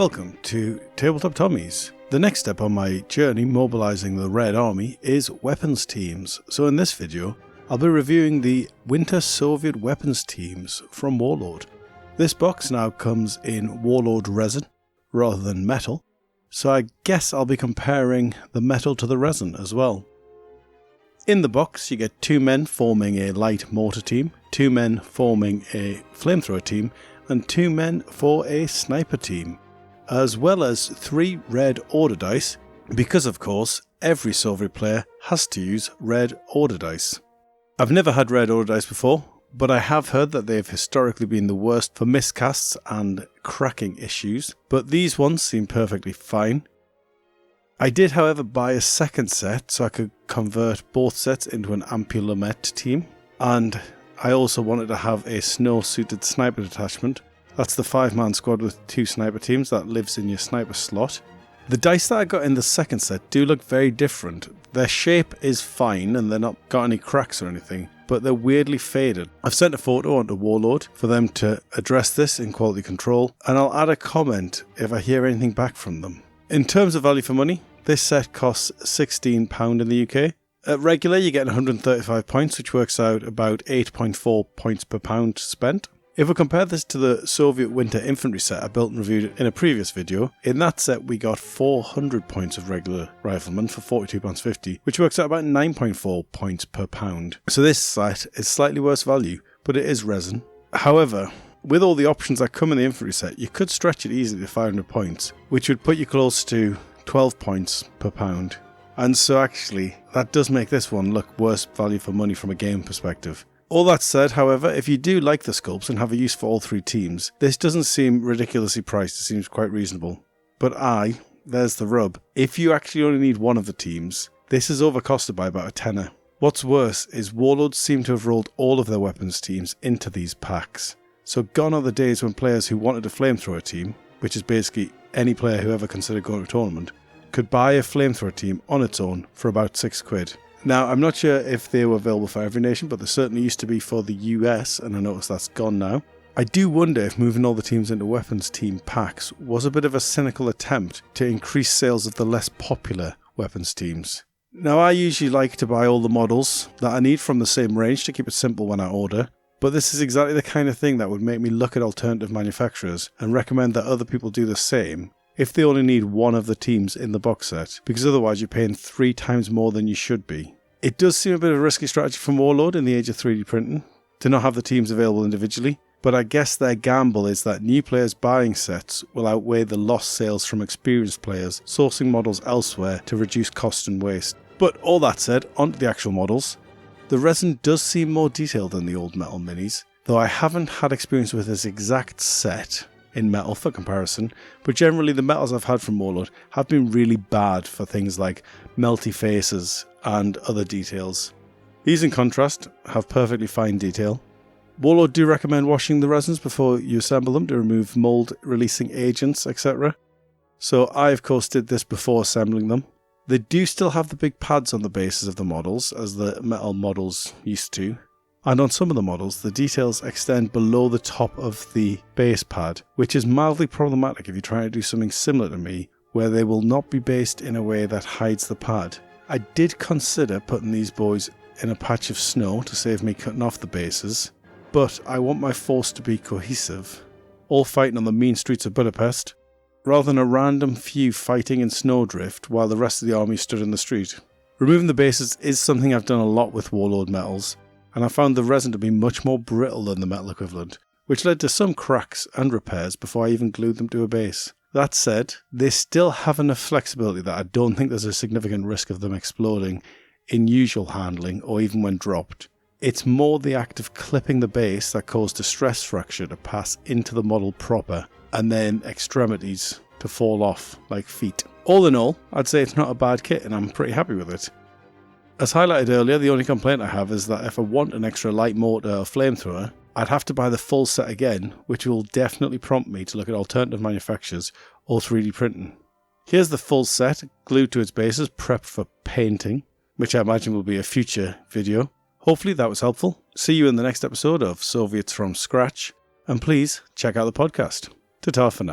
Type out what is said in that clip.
Welcome to Tabletop Tommies. The next step on my journey mobilising the Red Army is weapons teams. So in this video, I'll be reviewing the Winter Soviet weapons teams from Warlord. This box now comes in Warlord Resin rather than metal, so I guess I'll be comparing the metal to the resin as well. In the box you get 2 men forming a light mortar team, 2 men forming a flamethrower team, and 2 men for a sniper team, as well as 3 red order dice, because of course every Soviet player has to use red order dice. I've never had red order dice before, but I have heard that they've historically been the worst for miscasts and cracking issues, but these ones seem perfectly fine. I did however buy a second set so I could convert both sets into an Ampulamette team, and I also wanted to have a snow-suited sniper detachment. That's the 5-man squad with 2 sniper teams that lives in your sniper slot. The dice that I got in the second set do look very different. Their shape is fine and they're not got any cracks or anything, but they're weirdly faded. I've sent a photo onto Warlord for them to address this in quality control, and I'll add a comment if I hear anything back from them. In terms of value for money, this set costs £16 in the UK. At regular you get 135 points, which works out about 8.4 points per pound spent. If we compare this to the Soviet Winter Infantry set I built and reviewed in a previous video, in that set we got 400 points of regular rifleman for £42.50, which works out about 9.4 points per pound. So this set is slightly worse value, but it is resin. However, with all the options that come in the infantry set, you could stretch it easily to 500 points, which would put you close to 12 points per pound. And so actually, that does make this one look worse value for money from a game perspective. All that said, however, if you do like the sculpts and have a use for all 3 teams, this doesn't seem ridiculously priced, it seems quite reasonable. But there's the rub. If you actually only need one of the teams, this is overcosted by about a tenner. What's worse is Warlords seem to have rolled all of their weapons teams into these packs. So gone are the days when players who wanted a flamethrower team, which is basically any player who ever considered going to a tournament, could buy a flamethrower team on its own for about £6. Now, I'm not sure if they were available for every nation, but they certainly used to be for the US, and I notice that's gone now. I do wonder if moving all the teams into weapons team packs was a bit of a cynical attempt to increase sales of the less popular weapons teams. Now, I usually like to buy all the models that I need from the same range to keep it simple when I order, but this is exactly the kind of thing that would make me look at alternative manufacturers and recommend that other people do the same if they only need one of the teams in the box set, because otherwise you're paying 3 times more than you should be. It does seem a bit of a risky strategy from Warlord in the age of 3D printing to not have the teams available individually, but I guess their gamble is that new players buying sets will outweigh the lost sales from experienced players sourcing models elsewhere to reduce cost and waste. But all that said, onto the actual models. The resin does seem more detailed than the old metal minis, though I haven't had experience with this exact set in metal for comparison, but generally the metals I've had from Warlord have been really bad for things like melty faces and other details. These in contrast have perfectly fine detail. Warlord do recommend washing the resins before you assemble them to remove mould releasing agents, etc. So I of course did this before assembling them. They do still have the big pads on the bases of the models as the metal models used to. And on some of the models, the details extend below the top of the base pad, which is mildly problematic if you're trying to do something similar to me, where they will not be based in a way that hides the pad. I did consider putting these boys in a patch of snow to save me cutting off the bases, but I want my force to be cohesive, all fighting on the mean streets of Budapest, rather than a random few fighting in snowdrift while the rest of the army stood in the street. Removing the bases is something I've done a lot with Warlord metals, and I found the resin to be much more brittle than the metal equivalent, which led to some cracks and repairs before I even glued them to a base. That said, they still have enough flexibility that I don't think there's a significant risk of them exploding in usual handling or even when dropped. It's more the act of clipping the base that caused a stress fracture to pass into the model proper, and then extremities to fall off like feet. All in all, I'd say it's not a bad kit and I'm pretty happy with it. As highlighted earlier, the only complaint I have is that if I want an extra light mortar or flamethrower, I'd have to buy the full set again, which will definitely prompt me to look at alternative manufacturers or 3D printing. Here's the full set, glued to its bases, prepped for painting, which I imagine will be a future video. Hopefully that was helpful. See you in the next episode of Soviets from Scratch, and please check out the podcast. Ta-ta for now.